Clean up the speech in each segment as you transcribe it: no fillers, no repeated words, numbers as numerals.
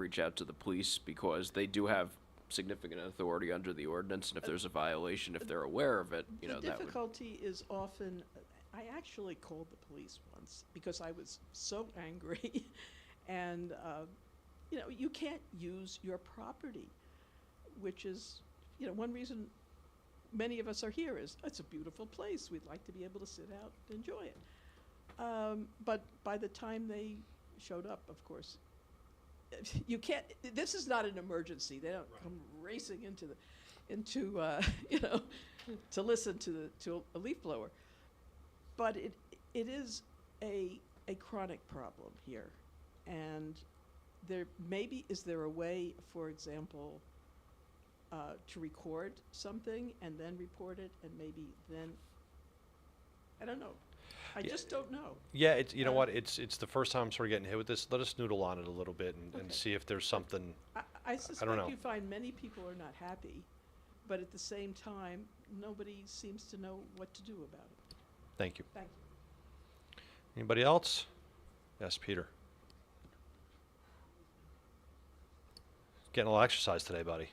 reach out to the police because they do have significant authority under the ordinance, and if there's a violation, if they're aware of it, The that would. difficulty is often, I actually called the police once because I was so angry. And, you can't use your property, which is, one reason many of us are here is it's a beautiful place. We'd like to be able to sit out and enjoy it. But by the time they showed up, of course, you can't, this is not an emergency. They don't come racing to listen to a leaf blower. But it is a chronic problem here. And is there a way, for example, to record something and then report it and maybe then, I don't know. I just don't know. Yeah, it's what it's the first time I'm sort of getting hit with this. Let us noodle on it a little bit and Okay. see if there's something. I don't suspect know. you find many people are not happy, but at the same time, nobody seems to know what to do about it. Thank you. Thank you. Anybody else? Yes, Peter. Getting a little exercise today, buddy.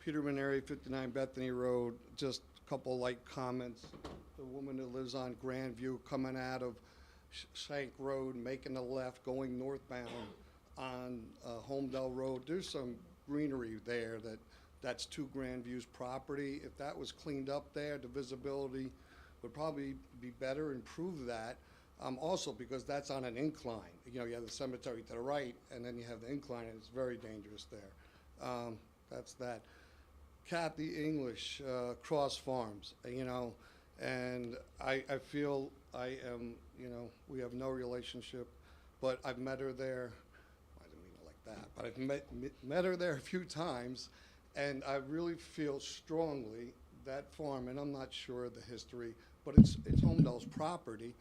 Peter Maneri, 59 Bethany Road. Just a couple light comments. The woman that lives on Grandview coming out of Shank Road, making a left, going northbound on Holmdel Road. There's some greenery there that's to Grandview's property. If that was cleaned up there, the visibility would probably be better, improve that. Also because that's on an incline. You have the cemetery to the right, and then you have the incline, and it's very dangerous there. That's that. Kathy English, Cross Farms, and I feel I am, we have no relationship, but I've met her there. I didn't mean it like that, but I've met her there a few times, and I really feel strongly that farm, and I'm not sure of the history, but it's Holmdel's property,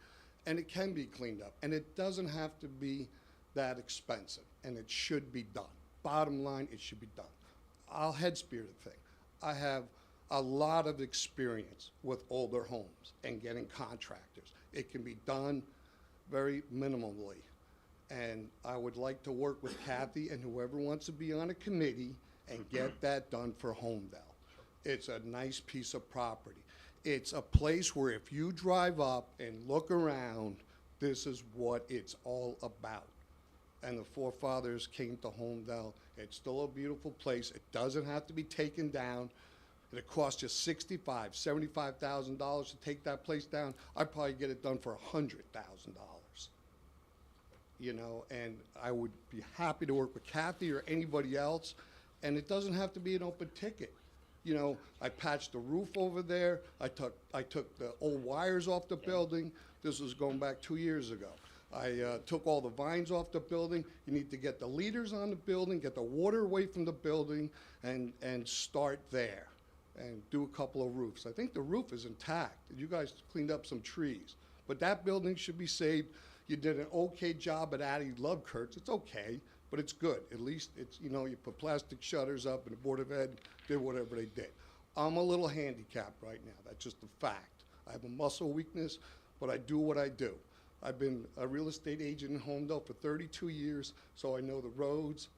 and it can be cleaned up, and it doesn't have to be that expensive, and it should be done. Bottom line, it should be done. I'll head spear the thing. I have a lot of experience with older homes and getting contractors. It can be done very minimally, and I would like to work with Kathy and whoever wants to be on a committee and get that done for Holmdel. It's a nice piece of property. It's a place where if you drive up and look around, this is what it's all about. And the forefathers came to Holmdel. It's still a beautiful place. It doesn't have to be taken down. It costs you $65,000, $75,000 to take that place down. I'd probably get it done for $100,000. And I would be happy to work with Kathy or anybody else. And it doesn't have to be an open ticket. I patched the roof over there. I took the old wires off the building. This was going back 2 years ago. I took all the vines off the building. You need to get the leaders on the building, get the water away from the building, and start there, and do a couple of roofs. I think the roof is intact. You guys cleaned up some trees, but that building should be saved. You did an okay job at adding love curts. It's okay, but it's good. At least it's, you put plastic shutters up, and the Board of Ed did whatever they did. I'm a little handicapped right now. That's just a fact. I have a muscle weakness, but I do what I do. I've been a real estate agent in Holmdel for 32 years, so I know the roads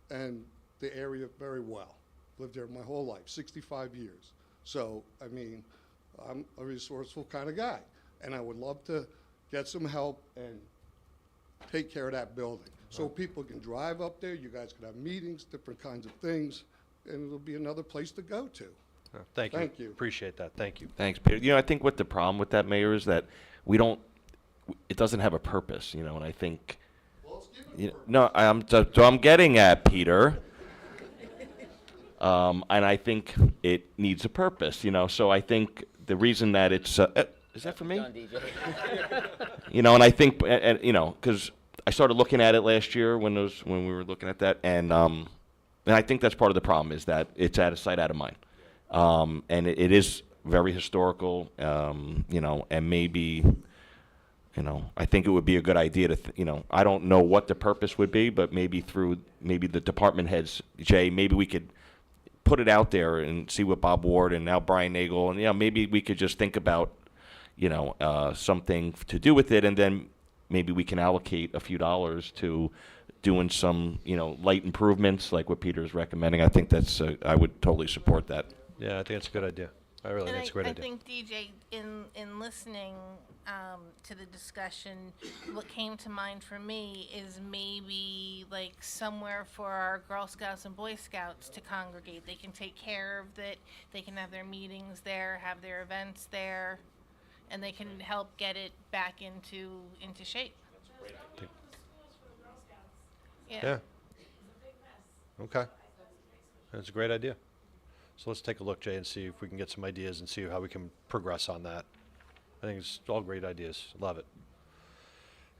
and the area very well. Lived there my whole life, 65 years. So, I'm a resourceful kind of guy, and I would love to get some help and take care of that building. So people can drive up there, you guys can have meetings, different kinds of things, and it'll be another place to go to. Thank you. Thank you. Appreciate that. Thank you. Thanks, Peter. I think what the problem with that, Mayor, is that it doesn't have a purpose, and I think, Well, let's give it a purpose. no, I'm getting at, Peter. And I think it needs a purpose, so I think the reason that it's, is that for me? And I think, because I started looking at it last year when we were looking at that, and I think that's part of the problem is that it's out of sight, out of mind. And it is very historical, and maybe, I think it would be a good idea to, I don't know what the purpose would be, but maybe through the department heads, Jay, maybe we could put it out there and see what Bob Ward and now Brian Nagel, and maybe we could just think about, something to do with it, and then maybe we can allocate a few dollars to doing some, light improvements like what Peter's recommending. I think that's, I would totally support that. Yeah, I think it's a good idea. I really think it's a great I idea. think, DJ, in listening to the discussion, what came to mind for me is maybe like somewhere for our Girl Scouts and Boy Scouts to congregate. They can take care of it. They can have their meetings there, have their events there, and they can help get it back into shape. Yeah. Okay. That's a great idea. So let's take a look, Jay, and see if we can get some ideas and see how we can progress on that. I think it's all great ideas. Love it.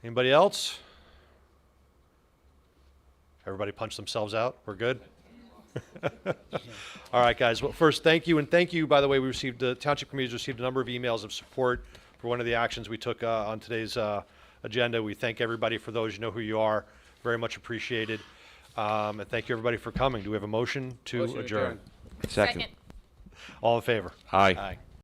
Anybody else? Everybody punch themselves out? We're good? All right, guys. Well, first, thank you. And thank you, by the way, the Township Committee's received a number of emails of support for one of the actions we took on today's agenda. We thank everybody for those. You know who you are. Very much appreciated. And thank you, everybody, for coming. Do we have a motion to adjourn? Second. All in favor? Aye. Aye.